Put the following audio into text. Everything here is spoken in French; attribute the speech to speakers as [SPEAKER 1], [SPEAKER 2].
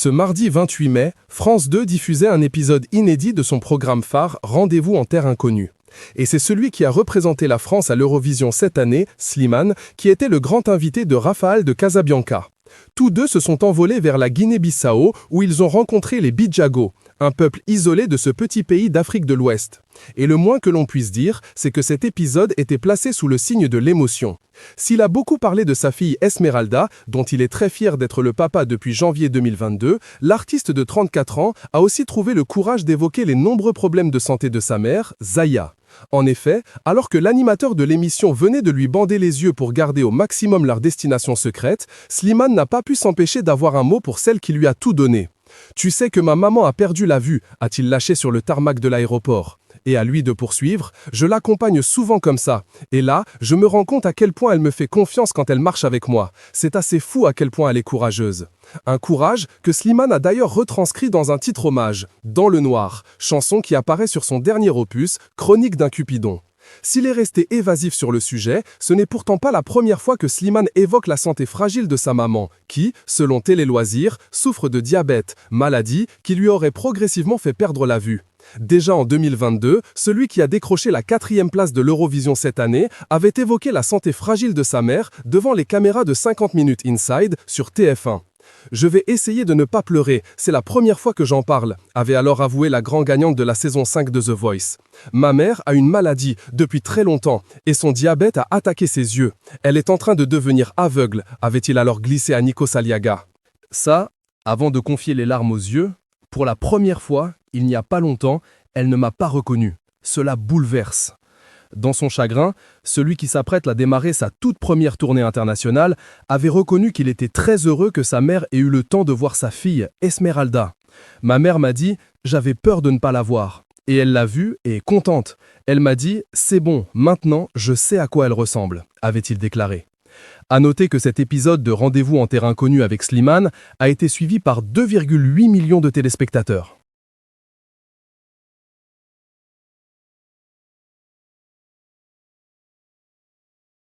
[SPEAKER 1] Ce mardi 28 mai, France 2 diffusait un épisode inédit de son programme phare Rendez-vous en terre inconnue. Et c'est celui qui a représenté la France à l'Eurovision cette année, Slimane, qui était le grand invité de Raphaël de Casabianca. Tous deux se sont envolés vers la Guinée-Bissau où ils ont rencontré les Bidjago, un peuple isolé de ce petit pays d'Afrique de l'Ouest. Et le moins que l'on puisse dire, c'est que cet épisode était placé sous le signe de l'émotion. S'il a beaucoup parlé de sa fille Esmeralda, dont il est très fier d'être le papa depuis janvier 2022, l'artiste de 34 ans a aussi trouvé le courage d'évoquer les nombreux problèmes de santé de sa mère, Zaya. En effet, alors que l'animateur de l'émission venait de lui bander les yeux pour garder au maximum leur destination secrète, Slimane n'a pas pu s'empêcher d'avoir un mot pour celle qui lui a tout donné. « Tu sais que ma maman a perdu la vue », a-t-il lâché sur le tarmac de l'aéroport. Et à lui de poursuivre, « Je l'accompagne souvent comme ça. Et là, je me rends compte à quel point elle me fait confiance quand elle marche avec moi. C'est assez fou à quel point elle est courageuse. » Un courage que Slimane a d'ailleurs retranscrit dans un titre hommage, Dans le noir, chanson qui apparaît sur son dernier opus, Chronique d'un Cupidon. S'il est resté évasif sur le sujet, ce n'est pourtant pas la première fois que Slimane évoque la santé fragile de sa maman, qui, selon Télé Loisirs, souffre de diabète, maladie qui lui aurait progressivement fait perdre la vue. Déjà en 2022, celui qui a décroché la 4e place de l'Eurovision cette année avait évoqué la santé fragile de sa mère devant les caméras de 50 minutes Inside sur TF1. « Je vais essayer de ne pas pleurer, c'est la première fois que j'en parle », avait alors avoué la grande gagnante de la saison 5 de The Voice. « Ma mère a une maladie depuis très longtemps et son diabète a attaqué ses yeux. Elle est en train de devenir aveugle », avait-il alors glissé à Nico Saliaga. Ça, avant de confier les larmes aux yeux, pour la première fois, il n'y a pas longtemps, elle ne m'a pas reconnu. Cela bouleverse. Dans son chagrin, celui qui s'apprête à démarrer sa toute première tournée internationale avait reconnu qu'il était très heureux que sa mère ait eu le temps de voir sa fille, Esmeralda. « Ma mère m'a dit « J'avais peur de ne pas la voir. » Et elle l'a vue et est contente. Elle m'a dit « C'est bon, maintenant je sais à quoi elle ressemble », avait-il déclaré. À noter que cet épisode de Rendez-vous en terre inconnue avec Slimane a été suivi par 2,8 millions de téléspectateurs.